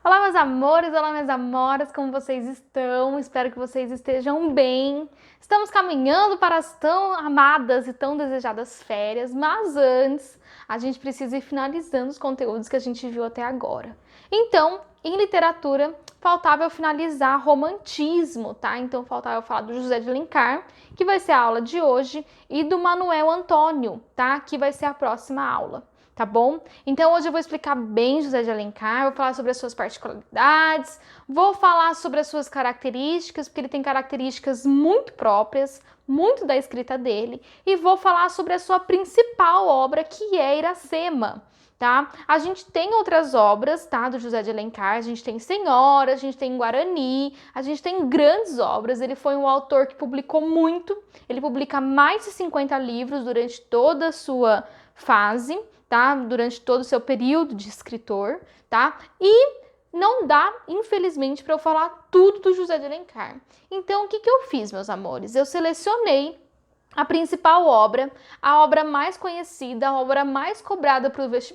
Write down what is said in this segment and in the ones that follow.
Olá, meus amores, olá, minhas amoras, como vocês estão? Espero que vocês estejam bem. Estamos caminhando para as tão amadas e tão desejadas férias, mas antes a gente precisa ir finalizando os conteúdos que a gente viu até agora. Então, em literatura, faltava eu finalizar romantismo, tá? Então, faltava eu falar do José de Alencar, que vai ser a aula de hoje, e do Manuel Antônio, tá? Que vai ser a próxima aula. Tá bom? Então hoje eu vou explicar bem José de Alencar, vou falar sobre as suas particularidades, vou falar sobre as suas características, porque ele tem características muito próprias, muito da escrita dele, e vou falar sobre a sua principal obra, que é Iracema. Tá? A gente tem outras obras, tá, do José de Alencar, a gente tem Senhora, a gente tem Guarani, a gente tem grandes obras, ele foi um autor que publicou muito, ele publica mais de 50 livros durante toda a sua fase, tá? Durante todo o seu período de escritor, tá? E não dá, infelizmente, para eu falar tudo do José de Alencar. Então, o que eu fiz, meus amores? Eu selecionei a principal obra, a obra mais conhecida, a obra mais cobrada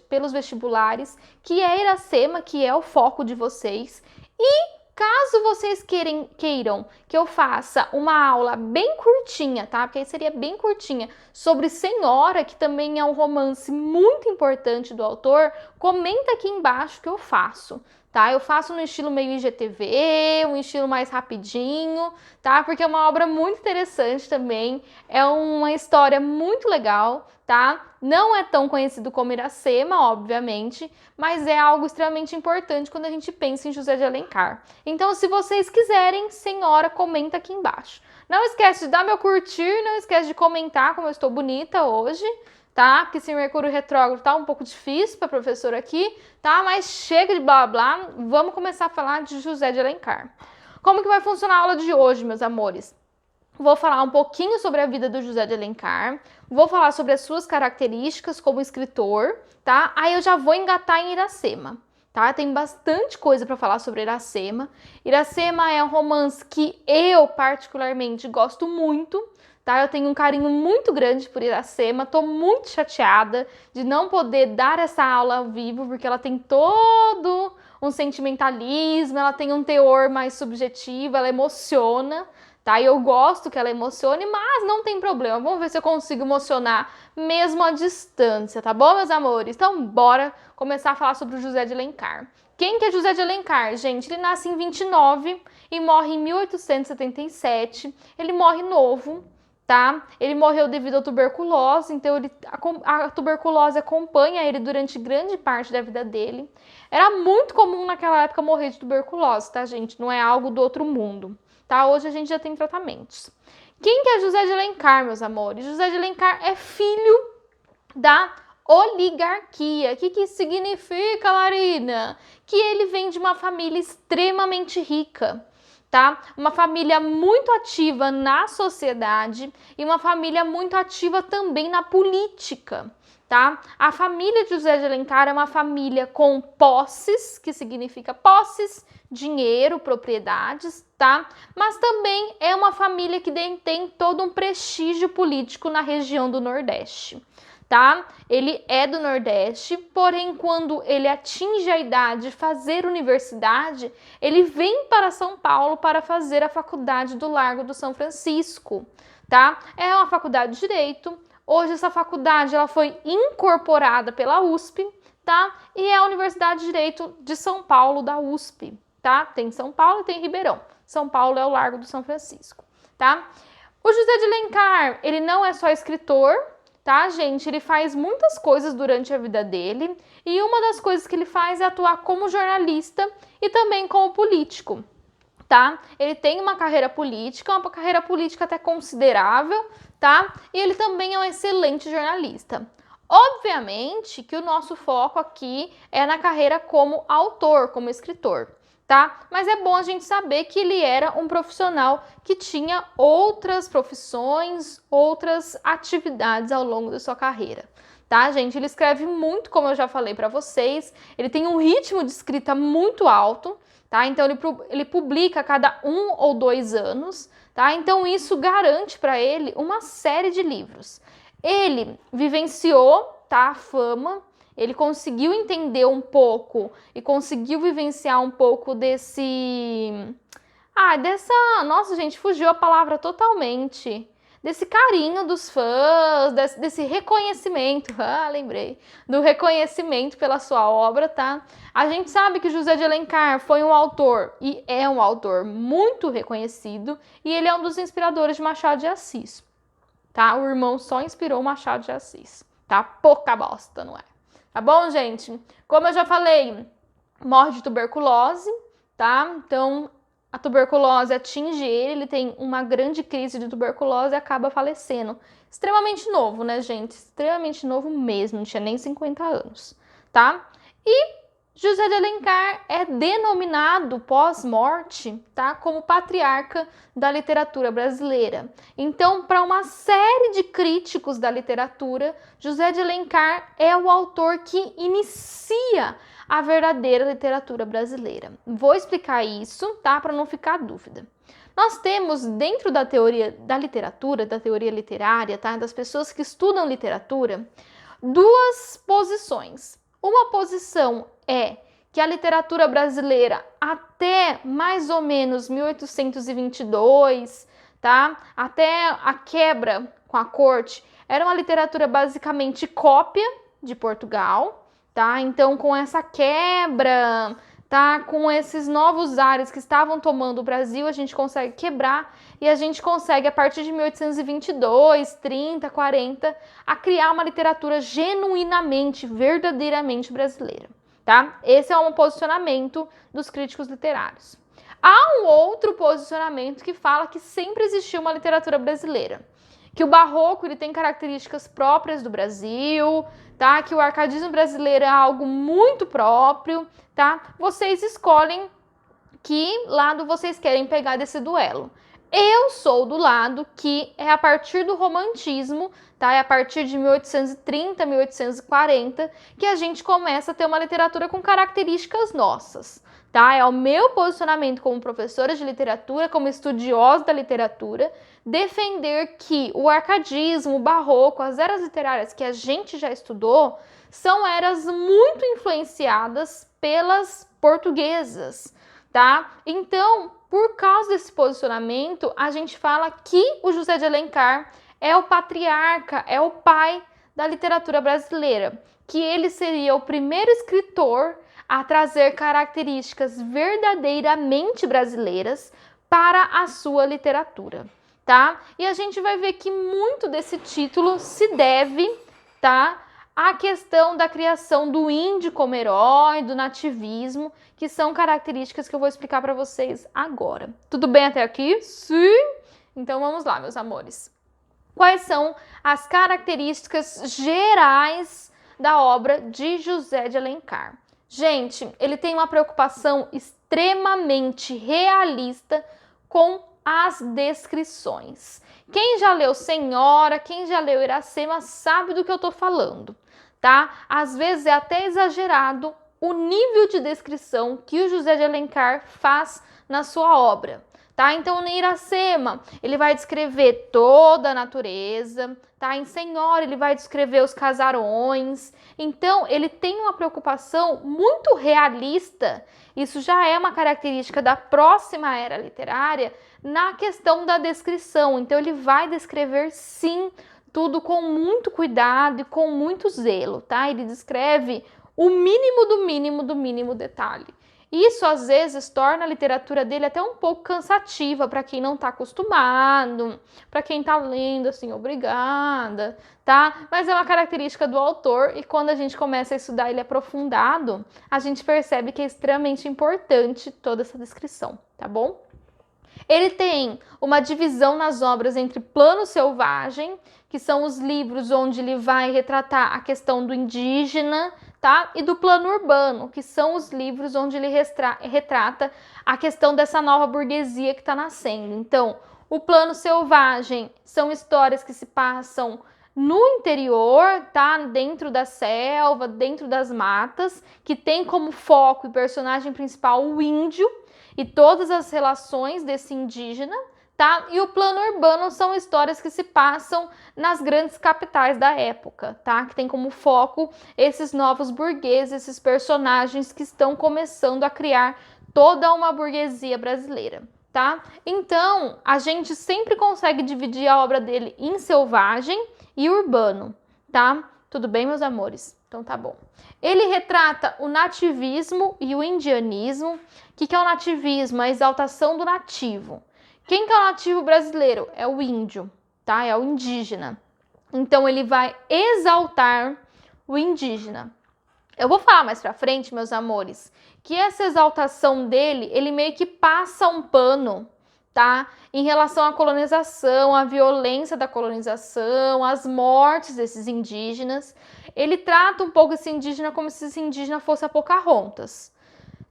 pelos vestibulares, que é Iracema, que é o foco de vocês. E caso vocês queiram que eu faça uma aula bem curtinha, tá? Porque aí seria bem curtinha, sobre Senhora, que também é um romance muito importante do autor, comenta aqui embaixo que eu faço. Tá? Eu faço no estilo meio IGTV, um estilo mais rapidinho, tá? Porque é uma obra muito interessante também, é uma história muito legal, tá? Não é tão conhecido como Iracema, obviamente, mas é algo extremamente importante quando a gente pensa em José de Alencar. Então, se vocês quiserem, Senhora, comenta aqui embaixo. Não esquece de dar meu curtir, não esquece de comentar como eu estou bonita hoje, tá? Porque esse Mercúrio retrógrado tá um pouco difícil para professora aqui, tá? Mas chega de blá blá, vamos começar a falar de José de Alencar. Como que vai funcionar a aula de hoje, meus amores? Vou falar um pouquinho sobre a vida do José de Alencar, vou falar sobre as suas características como escritor, tá? Aí eu já vou engatar em Iracema, tá? Tem bastante coisa para falar sobre Iracema. Iracema é um romance que eu particularmente gosto muito, tá? Eu tenho um carinho muito grande por Iracema, tô muito chateada de não poder dar essa aula ao vivo, porque ela tem todo um sentimentalismo, ela tem um teor mais subjetivo, ela emociona, tá? E eu gosto que ela emocione, mas não tem problema, vamos ver se eu consigo emocionar mesmo à distância, tá bom, meus amores? Então, bora começar a falar sobre o José de Alencar. Quem que é José de Alencar, gente? Ele nasce em 29 e morre em 1877, ele morre novo, tá? Ele morreu devido à tuberculose, então a tuberculose acompanha ele durante grande parte da vida dele. Era muito comum naquela época morrer de tuberculose, tá, gente? Não é algo do outro mundo, tá? Hoje a gente já tem tratamentos. Quem que é José de Alencar, meus amores? José de Alencar é filho da oligarquia. O que isso significa, Marina? Que ele vem de uma família extremamente rica, tá? Uma família muito ativa na sociedade e uma família muito ativa também na política, tá? A família de José de Alencar é uma família com posses, que significa posses, dinheiro, propriedades, tá? Mas também é uma família que tem todo um prestígio político na região do Nordeste, tá? Ele é do Nordeste, porém quando ele atinge a idade de fazer universidade, ele vem para São Paulo para fazer a faculdade do Largo do São Francisco, tá? É uma faculdade de Direito. Hoje essa faculdade ela foi incorporada pela USP, tá? E é a Universidade de Direito de São Paulo da USP, tá? Tem São Paulo e tem Ribeirão. São Paulo é o Largo do São Francisco, tá? O José de Alencar, ele não é só escritor, tá, gente? Ele faz muitas coisas durante a vida dele e uma das coisas que ele faz é atuar como jornalista e também como político, tá? Ele tem uma carreira política até considerável, tá? E ele também é um excelente jornalista. Obviamente que o nosso foco aqui é na carreira como autor, como escritor, tá? Mas é bom a gente saber que ele era um profissional que tinha outras profissões, outras atividades ao longo da sua carreira, tá, gente? Ele escreve muito, como eu já falei para vocês, ele tem um ritmo de escrita muito alto, tá? Então ele publica a cada 1 ou 2 anos, tá? Então isso garante para ele uma série de livros. Ele vivenciou, tá, a fama. ele conseguiu entender um pouco e conseguiu vivenciar um pouco nossa, gente, fugiu a palavra totalmente. Desse carinho dos fãs, desse reconhecimento, lembrei, do reconhecimento pela sua obra, tá? A gente sabe que José de Alencar foi um autor, e é um autor muito reconhecido, e ele é um dos inspiradores de Machado de Assis, tá? O irmão só inspirou Machado de Assis, tá? Pouca bosta, não é? Tá bom, gente? Como eu já falei, morre de tuberculose, tá? Então, a tuberculose atinge ele tem uma grande crise de tuberculose e acaba falecendo. Extremamente novo, né, gente? Extremamente novo mesmo, não tinha nem 50 anos, tá? E José de Alencar é denominado pós-morte, tá, como patriarca da literatura brasileira. Então, para uma série de críticos da literatura, José de Alencar é o autor que inicia a verdadeira literatura brasileira. Vou explicar isso, tá, para não ficar dúvida. Nós temos dentro da teoria da literatura, da teoria literária, tá, das pessoas que estudam literatura, duas posições. Uma posição é que a literatura brasileira até mais ou menos 1822, tá? Até a quebra com a corte, era uma literatura basicamente cópia de Portugal, tá? Então, com essa quebra, tá? Com esses novos ares que estavam tomando o Brasil, a gente consegue quebrar e a gente consegue, a partir de 1822, 30, 40, a criar uma literatura genuinamente, verdadeiramente brasileira, tá? Esse é um posicionamento dos críticos literários. Há um outro posicionamento que fala que sempre existiu uma literatura brasileira, que o barroco ele tem características próprias do Brasil, tá? Que o arcadismo brasileiro é algo muito próprio, tá? Vocês escolhem que lado vocês querem pegar desse duelo. Eu sou do lado que é a partir do romantismo, tá? É a partir de 1830, 1840 que a gente começa a ter uma literatura com características nossas, tá? É o meu posicionamento como professora de literatura, como estudiosa da literatura, defender que o arcadismo, o barroco, as eras literárias que a gente já estudou, são eras muito influenciadas pelas portuguesas, tá? Então, por causa desse posicionamento, a gente fala que o José de Alencar é o patriarca, é o pai da literatura brasileira, que ele seria o primeiro escritor a trazer características verdadeiramente brasileiras para a sua literatura, tá? E a gente vai ver que muito desse título se deve, tá, à questão da criação do índio como herói, do nativismo, que são características que eu vou explicar para vocês agora. Tudo bem até aqui? Sim? Então vamos lá, meus amores. Quais são as características gerais da obra de José de Alencar? Gente, ele tem uma preocupação extremamente realista com as descrições. Quem já leu Senhora, quem já leu Iracema sabe do que eu tô falando, tá? Às vezes é até exagerado o nível de descrição que o José de Alencar faz na sua obra, tá? Então, em Iracema, ele vai descrever toda a natureza, tá? Em Senhora, ele vai descrever os casarões. Então, ele tem uma preocupação muito realista. Isso já é uma característica da próxima era literária na questão da descrição. Então, ele vai descrever, sim, tudo com muito cuidado e com muito zelo, tá? Ele descreve o mínimo do mínimo do mínimo detalhe. Isso, às vezes, torna a literatura dele até um pouco cansativa para quem não está acostumado, para quem está lendo, assim, obrigada, tá? Mas é uma característica do autor e quando a gente começa a estudar ele aprofundado, a gente percebe que é extremamente importante toda essa descrição, tá bom? Ele tem uma divisão nas obras entre plano selvagem, que são os livros onde ele vai retratar a questão do indígena, tá? E do plano urbano, que são os livros onde ele retrata a questão dessa nova burguesia que está nascendo. Então, o plano selvagem são histórias que se passam no interior, tá? Dentro da selva, dentro das matas, que tem como foco e personagem principal o índio e todas as relações desse indígena, tá? E o plano urbano são histórias que se passam nas grandes capitais da época, tá? Que tem como foco esses novos burgueses, esses personagens que estão começando a criar toda uma burguesia brasileira, tá? Então, a gente sempre consegue dividir a obra dele em selvagem e urbano, tá? Tudo bem, meus amores? Então tá bom. Ele retrata o nativismo e o indianismo. O que é o nativismo? A exaltação do nativo. Quem que é o nativo brasileiro? É o índio, tá? É o indígena. Então ele vai exaltar o indígena. Eu vou falar mais pra frente, meus amores, que essa exaltação dele, ele meio que passa um pano, tá? Em relação à colonização, à violência da colonização, às mortes desses indígenas. Ele trata um pouco esse indígena como se esse indígena fosse a Pocahontas,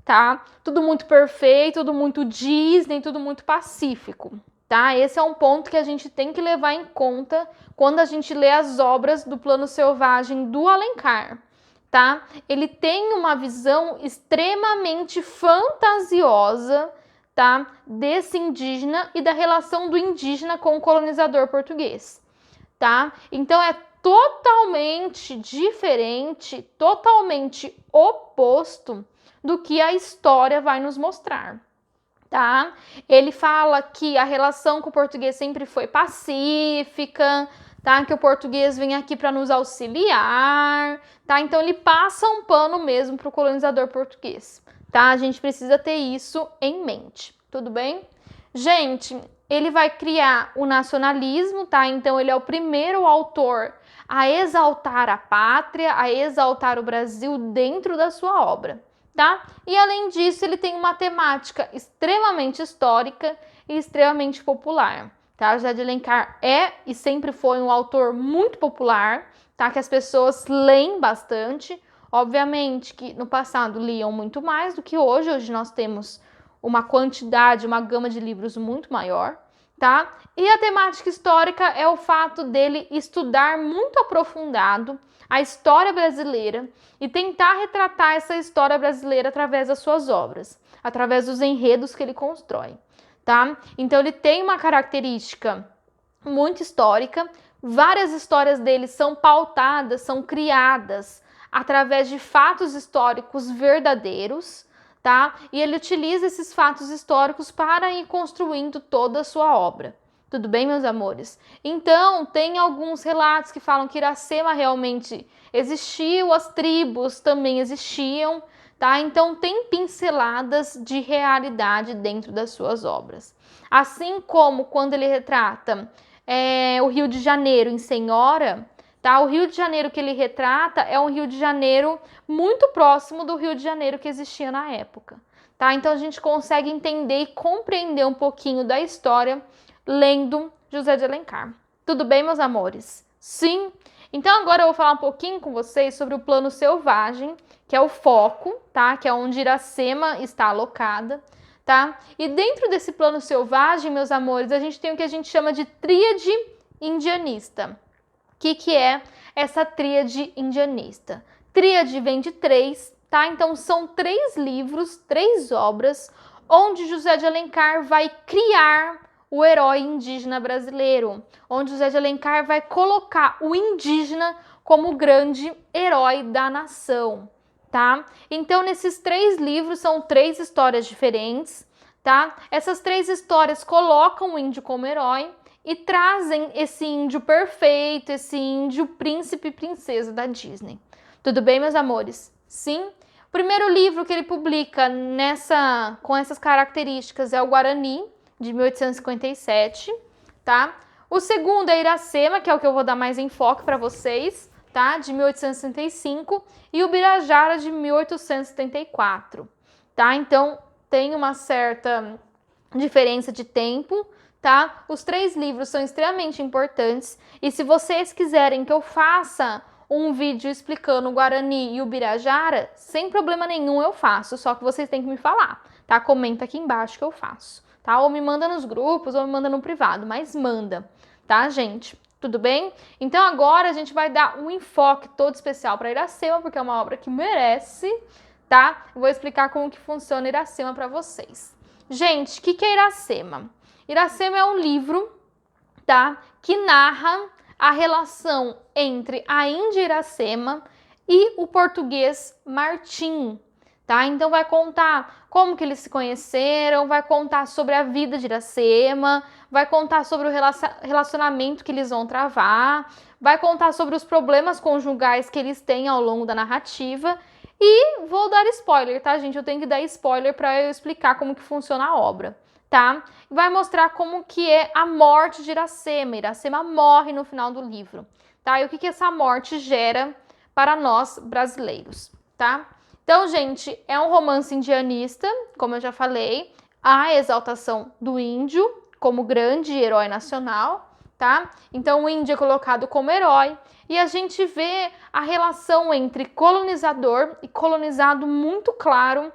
tá? Tudo muito perfeito, tudo muito Disney, tudo muito pacífico, tá? Esse é um ponto que a gente tem que levar em conta quando a gente lê as obras do Plano Selvagem do Alencar, tá? Ele tem uma visão extremamente fantasiosa, tá? Desse indígena e da relação do indígena com o colonizador português, tá? Então é totalmente diferente, totalmente oposto do que a história vai nos mostrar, tá? Ele fala que a relação com o português sempre foi pacífica, tá? Que o português vem aqui para nos auxiliar, tá? Então ele passa um pano mesmo para o colonizador português, tá? A gente precisa ter isso em mente, tudo bem? Gente, ele vai criar o nacionalismo, tá? Então ele é o primeiro autor a exaltar a pátria, a exaltar o Brasil dentro da sua obra, tá? E além disso, ele tem uma temática extremamente histórica e extremamente popular, tá? José de Alencar é e sempre foi um autor muito popular, tá? Que as pessoas leem bastante. Obviamente que no passado liam muito mais do que hoje. Hoje nós temos uma quantidade, uma gama de livros muito maior, tá? E a temática histórica é o fato dele estudar muito aprofundado a história brasileira e tentar retratar essa história brasileira através das suas obras, através dos enredos que ele constrói, tá? Então ele tem uma característica muito histórica, várias histórias dele são pautadas, são criadas através de fatos históricos verdadeiros, tá? E ele utiliza esses fatos históricos para ir construindo toda a sua obra. Tudo bem, meus amores? Então, tem alguns relatos que falam que Iracema realmente existiu, as tribos também existiam, tá? Então, tem pinceladas de realidade dentro das suas obras. Assim como quando ele retrata o Rio de Janeiro em Senhora, tá? O Rio de Janeiro que ele retrata é um Rio de Janeiro muito próximo do Rio de Janeiro que existia na época, tá? Então a gente consegue entender e compreender um pouquinho da história lendo José de Alencar. Tudo bem, meus amores? Sim? Então agora eu vou falar um pouquinho com vocês sobre o Plano Selvagem, que é o foco, tá? Que é onde Iracema está alocada, tá? E dentro desse Plano Selvagem, meus amores, a gente tem o que a gente chama de tríade indianista. O que é essa tríade indianista? Tríade vem de 3, tá? Então são 3 livros, 3 obras, onde José de Alencar vai criar o herói indígena brasileiro, onde José de Alencar vai colocar o indígena como o grande herói da nação, tá? Então nesses 3 livros são 3 histórias diferentes, tá? Essas 3 histórias colocam o índio como herói e trazem esse índio perfeito, esse índio príncipe e princesa da Disney. Tudo bem, meus amores? Sim? O primeiro livro que ele publica com essas características é o Guarani, de 1857, tá? O segundo é Iracema, que é o que eu vou dar mais enfoque para vocês, tá? De 1865, e o Birajara, de 1874, tá? Então, tem uma certa diferença de tempo, tá? Os 3 livros são extremamente importantes e se vocês quiserem que eu faça um vídeo explicando o Guarani e o Birajara, sem problema nenhum eu faço, só que vocês têm que me falar, tá? Comenta aqui embaixo que eu faço, tá? Ou me manda nos grupos ou me manda no privado, mas manda, tá, gente? Tudo bem? Então agora a gente vai dar um enfoque todo especial para Iracema, porque é uma obra que merece, tá? Eu vou explicar como que funciona Iracema para vocês. Gente, o que é Iracema? Iracema é um livro, tá, que narra a relação entre a Índia Iracema e o português Martim, tá? Então vai contar como que eles se conheceram, vai contar sobre a vida de Iracema, vai contar sobre o relacionamento que eles vão travar, vai contar sobre os problemas conjugais que eles têm ao longo da narrativa. E vou dar spoiler, tá, gente? Eu tenho que dar spoiler para eu explicar como que funciona a obra, tá? Vai mostrar como que é a morte de Iracema. Iracema morre no final do livro, tá? E o que que essa morte gera para nós brasileiros, tá? Então, gente, é um romance indianista, como eu já falei, a exaltação do índio como grande herói nacional, tá? Então, o índio é colocado como herói e a gente vê a relação entre colonizador e colonizado muito claro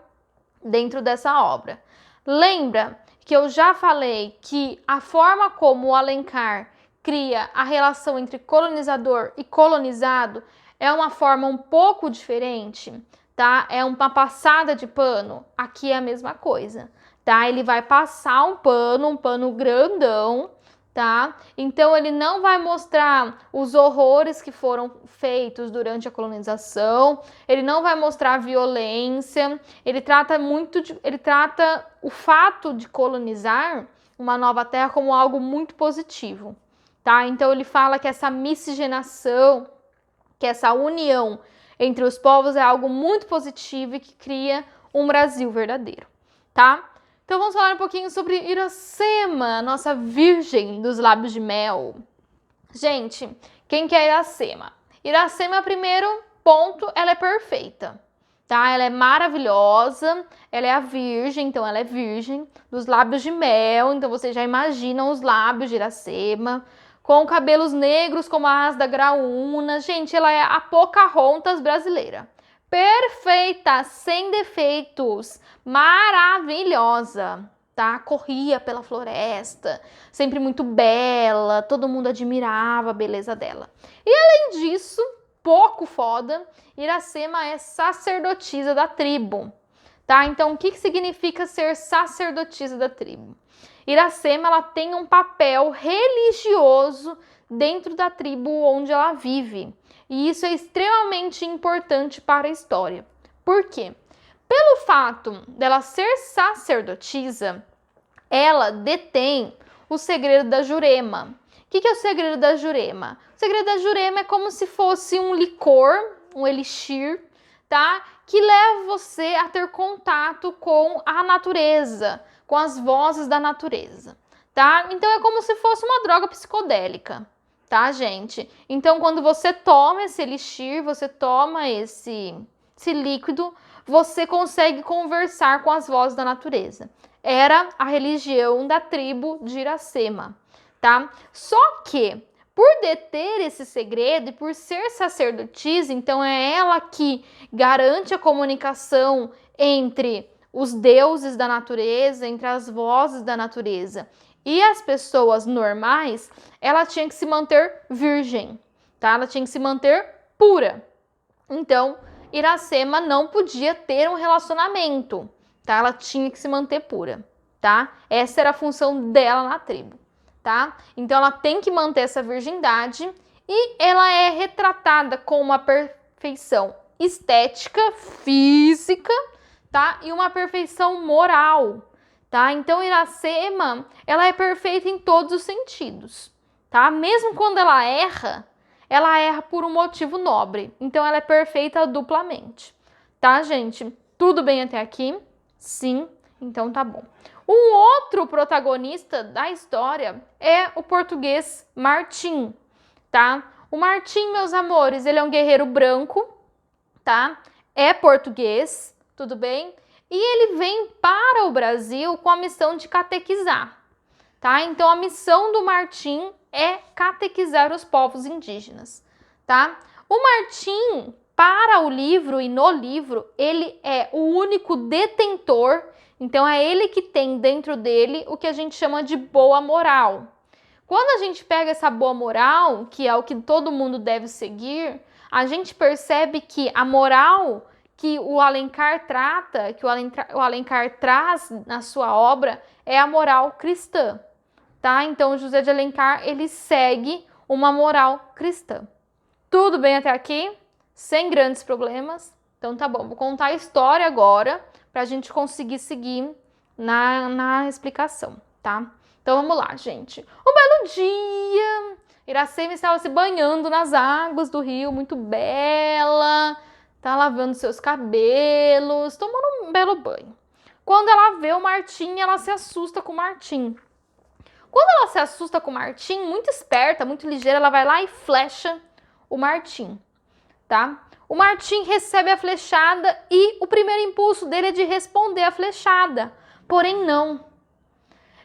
dentro dessa obra. Lembra que eu já falei que a forma como o Alencar cria a relação entre colonizador e colonizado é uma forma um pouco diferente, tá? É uma passada de pano. Aqui é a mesma coisa, tá? Ele vai passar um pano grandão, tá? Então ele não vai mostrar os horrores que foram feitos durante a colonização, ele não vai mostrar a violência, ele trata o fato de colonizar uma nova terra como algo muito positivo, tá? Então ele fala que essa miscigenação, que essa união entre os povos é algo muito positivo e que cria um Brasil verdadeiro, tá? Então vamos falar um pouquinho sobre Iracema, nossa virgem dos lábios de mel. Gente, quem que é Iracema? Iracema, primeiro ponto, ela é perfeita, tá? Ela é maravilhosa, ela é a virgem, então ela é virgem dos lábios de mel, então vocês já imaginam os lábios de Iracema, com cabelos negros como a asa da graúna. Gente, ela é a Pocahontas brasileira. Perfeita, sem defeitos, maravilhosa, tá? Corria pela floresta, sempre muito bela, todo mundo admirava a beleza dela. E além disso, pouco foda, Iracema é sacerdotisa da tribo, tá? Então, o que significa ser sacerdotisa da tribo? Iracema, ela tem um papel religioso dentro da tribo onde ela vive. E isso é extremamente importante para a história. Por quê? Pelo fato dela ser sacerdotisa, ela detém o segredo da Jurema. O que é o segredo da Jurema? O segredo da Jurema é como se fosse um licor, um elixir, tá? Que leva você a ter contato com a natureza, com as vozes da natureza, tá? Então é como se fosse uma droga psicodélica, tá, gente? Então quando você toma esse elixir, você toma esse líquido, você consegue conversar com as vozes da natureza. Era a religião da tribo de Iracema, tá? Só que, por deter esse segredo e por ser sacerdotisa, então é ela que garante a comunicação entre os deuses da natureza, entre as vozes da natureza e as pessoas normais, ela tinha que se manter virgem, tá? Ela tinha que se manter pura. Então, Iracema não podia ter um relacionamento, tá? Ela tinha que se manter pura, tá? Essa era a função dela na tribo, tá? Então ela tem que manter essa virgindade e ela é retratada com uma perfeição estética, física, tá? E uma perfeição moral, tá? Então Iracema, ela é perfeita em todos os sentidos, tá? Mesmo quando ela erra por um motivo nobre. Então ela é perfeita duplamente, tá, gente? Tudo bem até aqui? Sim, então tá bom. Um outro protagonista da história é o português Martim, tá? O Martim, meus amores, ele é um guerreiro branco, tá? É português, tudo bem? E ele vem para o Brasil com a missão de catequizar, tá? Então a missão do Martim é catequizar os povos indígenas, tá? O Martim, para o livro e no livro, ele é o único detentor, então é ele que tem dentro dele o que a gente chama de boa moral. Quando a gente pega essa boa moral, que é o que todo mundo deve seguir, a gente percebe que a moral que o Alencar trata, que o Alencar traz na sua obra, é a moral cristã, tá? Então, José de Alencar, ele segue uma moral cristã. Tudo bem até aqui? Sem grandes problemas? Então, tá bom. Vou contar a história agora para a gente conseguir seguir na explicação, tá? Então, vamos lá, gente. Um belo dia, Iracema estava se banhando nas águas do rio, muito bela, tá lavando seus cabelos, tomando um belo banho. Quando ela vê o Martim, ela se assusta com o Martim. Quando ela se assusta com o Martim, muito esperta, muito ligeira, ela vai lá e flecha o Martim, tá? O Martim recebe a flechada e o primeiro impulso dele é de responder a flechada, porém não.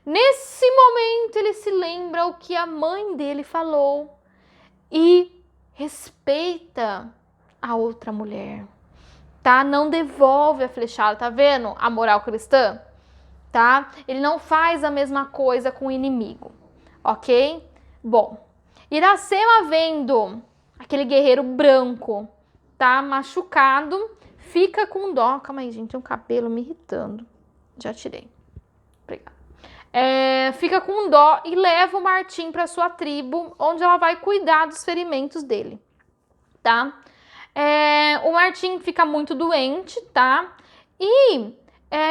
Nesse momento ele se lembra o que a mãe dele falou e respeita a outra mulher, tá? Não devolve a flechada, tá vendo a moral cristã? Tá? Ele não faz a mesma coisa com o inimigo, ok? Bom, Iracema vendo aquele guerreiro branco, tá? Machucado, fica com dó. Calma aí, gente, tem um cabelo me irritando. Já tirei. Obrigada. Fica com dó e leva o Martim para sua tribo, onde ela vai cuidar dos ferimentos dele, tá? O Martim fica muito doente, tá? E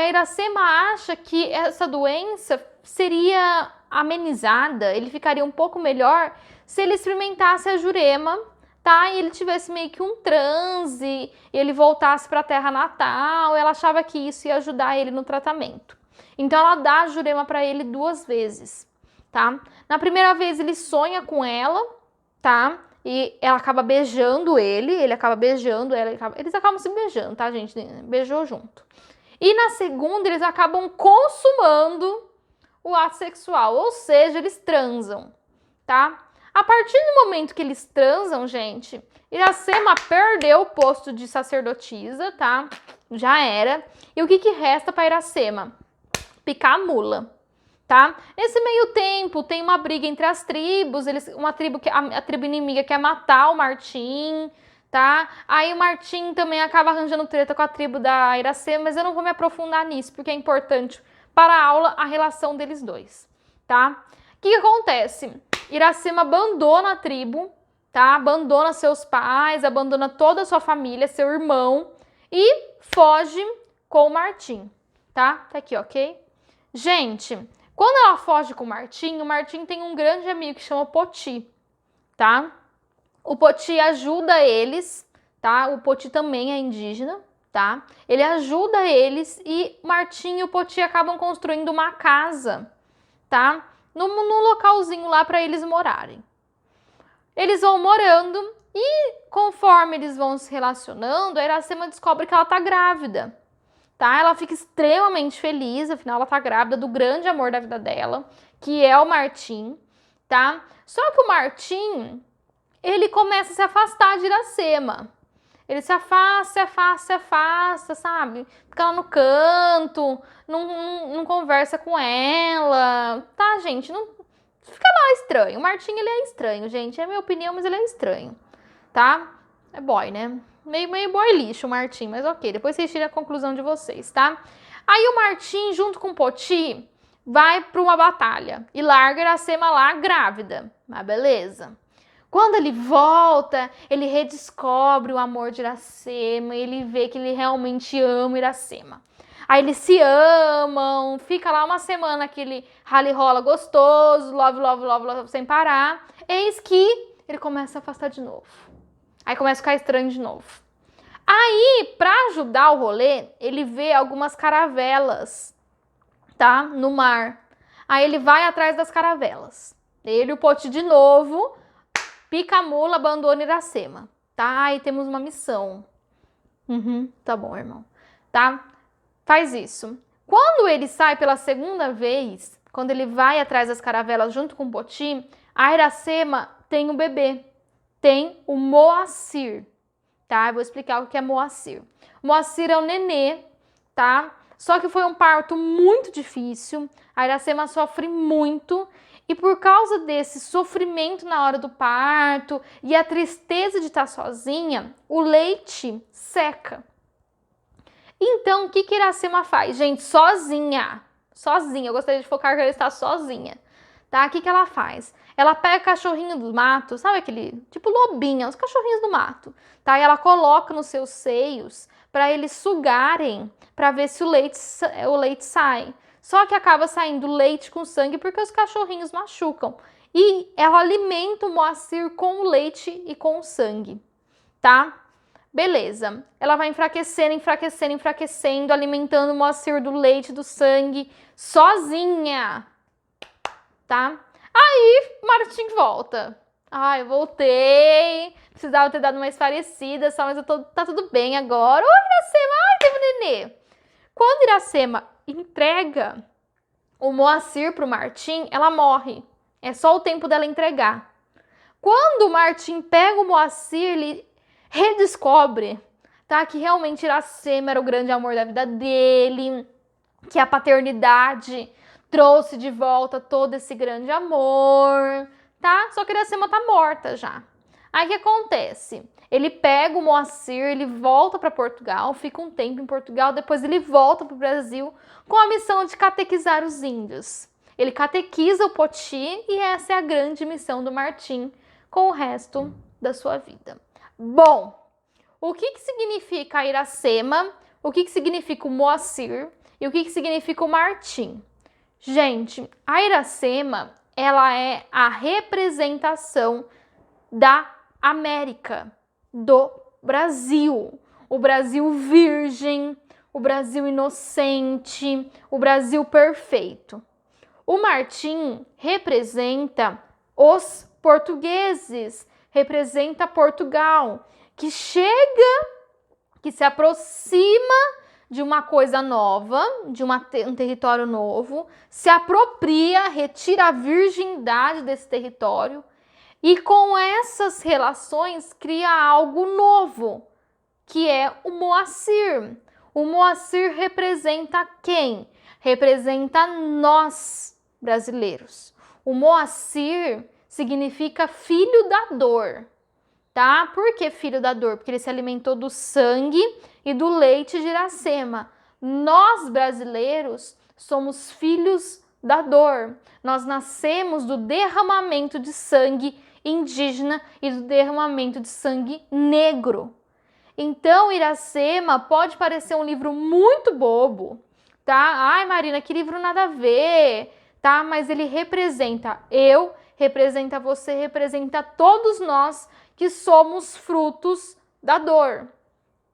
Iracema acha que essa doença seria amenizada, ele ficaria um pouco melhor se ele experimentasse a Jurema, tá? E ele tivesse meio que um transe, e ele voltasse para a terra natal. Ela achava que isso ia ajudar ele no tratamento. Então ela dá a Jurema para ele 2 vezes, tá? Na primeira vez ele sonha com ela, tá? E ela acaba beijando ele acaba beijando ela, eles acabam se beijando, tá, gente? Beijou junto. E na segunda, eles acabam consumando o ato sexual, ou seja, eles transam, tá? A partir do momento que eles transam, gente, Iracema perdeu o posto de sacerdotisa, tá? Já era. E o que resta para Iracema? Picar a mula, tá? Nesse meio tempo, tem uma briga entre as tribos, a tribo inimiga quer matar o Martim, tá? Aí o Martim também acaba arranjando treta com a tribo da Iracema, mas eu não vou me aprofundar nisso, porque é importante para a aula a relação deles dois, tá? O que acontece? Iracema abandona a tribo, tá? Abandona seus pais, abandona toda a sua família, seu irmão, e foge com o Martim, tá? Tá aqui, ok? Gente, quando ela foge com o Martim tem um grande amigo que chama Poti, tá? O Poti ajuda eles, tá? O Poti também é indígena, tá? Ele ajuda eles e Martim e o Poti acabam construindo uma casa, tá? Num localzinho lá para eles morarem. Eles vão morando e conforme eles vão se relacionando, a Iracema descobre que ela tá grávida, tá? Ela fica extremamente feliz, afinal ela tá grávida do grande amor da vida dela, que é o Martim, tá? Só que o Martim, ele começa a se afastar de Iracema. Ele se afasta, sabe? Fica lá no canto, não conversa com ela, tá, gente? Não, fica lá estranho. O Martim, ele é estranho, gente. É a minha opinião, mas ele é estranho, tá? É boy, né? Meio boy lixo o Martim, mas ok. Depois vocês tiram a conclusão de vocês, tá? Aí o Martim, junto com o Poti, vai para uma batalha e larga Iracema lá grávida. Mas beleza. Quando ele volta, ele redescobre o amor de Iracema, ele vê que ele realmente ama Iracema. Aí eles se amam, fica lá uma semana aquele rally-rola gostoso, love, love, love, love, sem parar. Eis que ele começa a afastar de novo. Aí começa a ficar estranho de novo. Aí, pra ajudar o rolê, ele vê algumas caravelas, tá? No mar. Aí ele vai atrás das caravelas. Ele e o Poti de novo, pica a mula, abandona Iracema, tá? Aí temos uma missão. Tá bom, irmão. Tá? Faz isso. Quando ele sai pela segunda vez, quando ele vai atrás das caravelas junto com o Poti, a Iracema tem um bebê. Tem o Moacir, tá? Eu vou explicar o que é Moacir. Moacir é um nenê, tá? Só que foi um parto muito difícil, a Iracema sofre muito e por causa desse sofrimento na hora do parto e a tristeza de estar sozinha, o leite seca. Então, o que Iracema faz? Gente, sozinha, eu gostaria de focar que ela está sozinha, tá? O que que ela faz? Ela pega cachorrinho do mato, sabe aquele tipo lobinha, os cachorrinhos do mato, tá? E ela coloca nos seus seios para eles sugarem, para ver se o leite sai. Só que acaba saindo leite com sangue porque os cachorrinhos machucam. E ela alimenta o Moacir com o leite e com o sangue, tá? Beleza. Ela vai enfraquecendo, enfraquecendo, enfraquecendo, alimentando o Moacir do leite, do sangue, sozinha, tá? Aí, Martim volta. Eu voltei. Precisava ter dado uma esclarecida só, mas tá tudo bem agora. Oi, Iracema. Teve nenê. Quando Iracema entrega o Moacir pro Martim, ela morre. É só o tempo dela entregar. Quando o Martim pega o Moacir, ele redescobre, tá? Que realmente Iracema era o grande amor da vida dele, que a paternidade trouxe de volta todo esse grande amor, tá? Só que Iracema tá morta já. Aí o que acontece? Ele pega o Moacir, ele volta para Portugal, fica um tempo em Portugal, depois ele volta para o Brasil com a missão de catequizar os índios. Ele catequiza o Poti e essa é a grande missão do Martim com o resto da sua vida. Bom, o que significa Iracema? O que significa o Moacir? E o que significa o Martim? Gente, a Iracema, ela é a representação da América, do Brasil. O Brasil virgem, o Brasil inocente, o Brasil perfeito. O Martim representa os portugueses, representa Portugal, que chega, que se aproxima de uma coisa nova, de um território novo, se apropria, retira a virgindade desse território e com essas relações cria algo novo, que é o Moacir. O Moacir representa quem? Representa nós, brasileiros. O Moacir significa filho da dor, tá? Por que filho da dor? Porque ele se alimentou do sangue e do leite de Iracema. Nós, brasileiros, somos filhos da dor. Nós nascemos do derramamento de sangue indígena e do derramamento de sangue negro. Então, Iracema pode parecer um livro muito bobo, tá? Ai, Marina, que livro nada a ver, tá? Mas ele representa eu, representa você, representa todos nós que somos frutos da dor,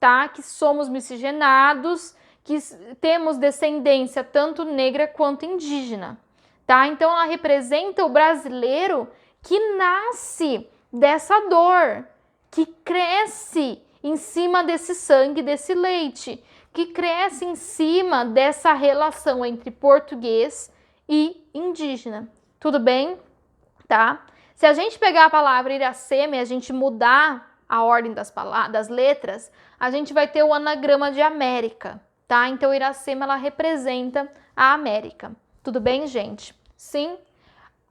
tá? Que somos miscigenados, que temos descendência tanto negra quanto indígena, tá? Então, ela representa o brasileiro que nasce dessa dor, que cresce em cima desse sangue, desse leite, que cresce em cima dessa relação entre português e indígena. Tudo bem? Tá? Se a gente pegar a palavra Iracema e a gente mudar a ordem das letras, a gente vai ter o anagrama de América, tá? Então, Iracema, ela representa a América. Tudo bem, gente? Sim?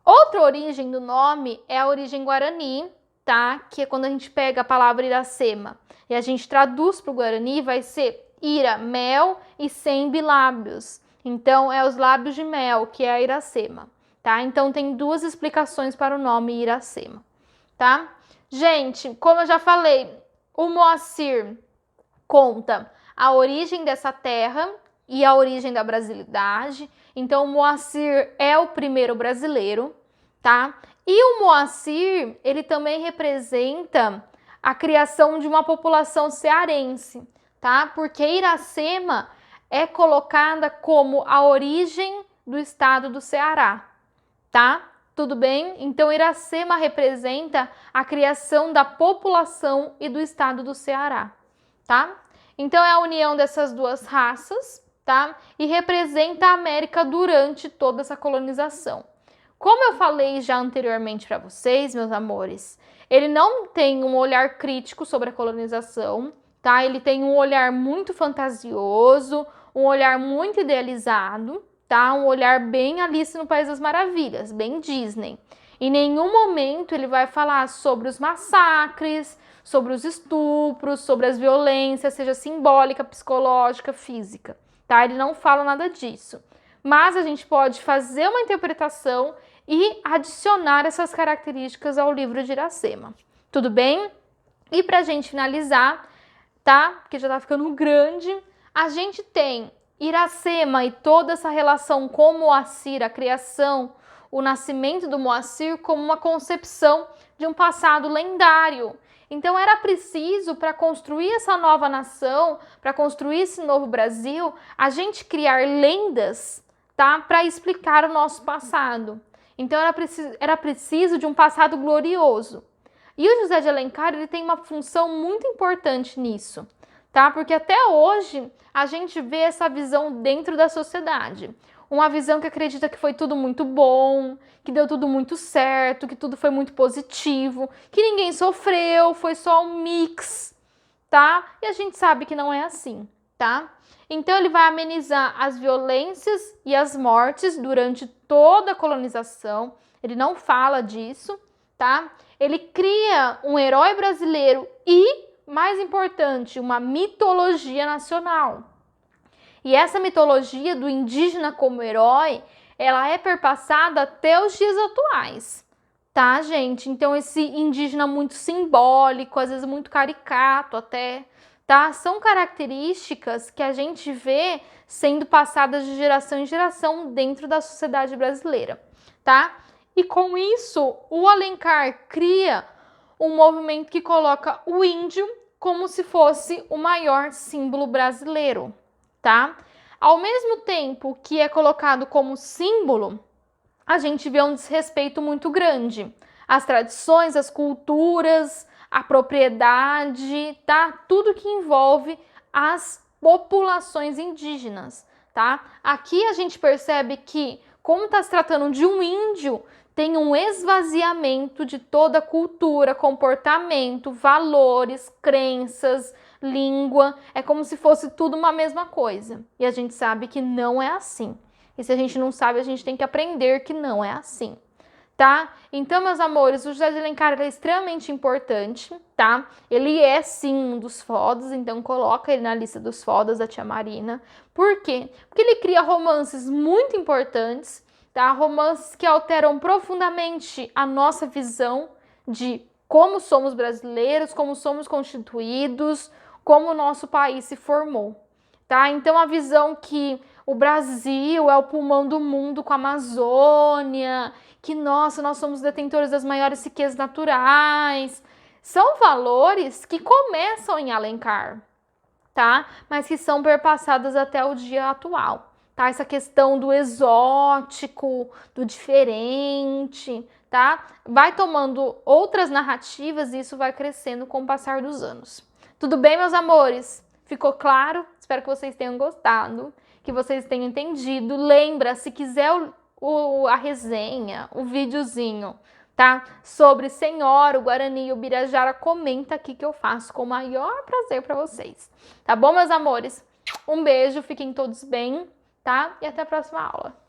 Outra origem do nome é a origem guarani, tá? Que é quando a gente pega a palavra Iracema e a gente traduz para o Guarani, vai ser Ira, mel, e Sembe, lábios. Então, é os lábios de mel, que é a Iracema, tá? Então, tem duas explicações para o nome Iracema, tá? Gente, como eu já falei, o Moacir conta a origem dessa terra e a origem da brasilidade. Então, o Moacir é o primeiro brasileiro, tá? E o Moacir, ele também representa a criação de uma população cearense, tá? Porque Iracema é colocada como a origem do estado do Ceará, tá? Tudo bem? Então, Iracema representa a criação da população e do estado do Ceará, tá? Então, é a união dessas duas raças, tá? E representa a América durante toda essa colonização. Como eu falei já anteriormente para vocês, meus amores, ele não tem um olhar crítico sobre a colonização, tá? Ele tem um olhar muito fantasioso, um olhar muito idealizado, tá? Um olhar bem Alice no País das Maravilhas, bem Disney. Em nenhum momento ele vai falar sobre os massacres, sobre os estupros, sobre as violências, seja simbólica, psicológica, física, tá? Ele não fala nada disso. Mas a gente pode fazer uma interpretação e adicionar essas características ao livro de Iracema. Tudo bem? E para a gente finalizar, tá? Porque já tá ficando grande, a gente tem Iracema e toda essa relação com Moacir, a criação, o nascimento do Moacir como uma concepção de um passado lendário. Então era preciso, para construir essa nova nação, para construir esse novo Brasil, a gente criar lendas, tá? Para explicar o nosso passado. Então era preciso de um passado glorioso. E o José de Alencar, ele tem uma função muito importante nisso, tá? Porque até hoje a gente vê essa visão dentro da sociedade. Uma visão que acredita que foi tudo muito bom, que deu tudo muito certo, que tudo foi muito positivo, que ninguém sofreu, foi só um mix, tá? E a gente sabe que não é assim, tá? Então ele vai amenizar as violências e as mortes durante toda a colonização. Ele não fala disso, tá? Ele cria um herói brasileiro e, mais importante, uma mitologia nacional. E essa mitologia do indígena como herói, ela é perpassada até os dias atuais, tá, gente? Então esse indígena muito simbólico, às vezes muito caricato até, tá? São características que a gente vê sendo passadas de geração em geração dentro da sociedade brasileira, tá? E com isso, o Alencar cria um movimento que coloca o índio como se fosse o maior símbolo brasileiro, tá? Ao mesmo tempo que é colocado como símbolo, a gente vê um desrespeito muito grande. As tradições, as culturas, a propriedade, tá? Tudo que envolve as populações indígenas, tá? Aqui a gente percebe que, como está se tratando de um índio, tem um esvaziamento de toda a cultura, comportamento, valores, crenças, língua. É como se fosse tudo uma mesma coisa. E a gente sabe que não é assim. E se a gente não sabe, a gente tem que aprender que não é assim, tá? Então, meus amores, o José de Alencar é extremamente importante, tá? Ele é, sim, um dos fodas, então coloca ele na lista dos fodas da tia Marina. Por quê? Porque ele cria romances muito importantes, tá? Romances que alteram profundamente a nossa visão de como somos brasileiros, como somos constituídos, como o nosso país se formou, tá? Então a visão que o Brasil é o pulmão do mundo com a Amazônia, que nossa, nós somos detentores das maiores riquezas naturais, são valores que começam em Alencar, tá? Mas que são perpassadas até o dia atual. Tá? Essa questão do exótico, do diferente, tá? Vai tomando outras narrativas e isso vai crescendo com o passar dos anos. Tudo bem, meus amores? Ficou claro? Espero que vocês tenham gostado, que vocês tenham entendido. Lembra, se quiser a resenha, o videozinho, tá? Sobre Senhora, o Guarani e o Birajara, comenta aqui que eu faço com o maior prazer para vocês. Tá bom, meus amores? Um beijo, fiquem todos bem, tá? E até a próxima aula.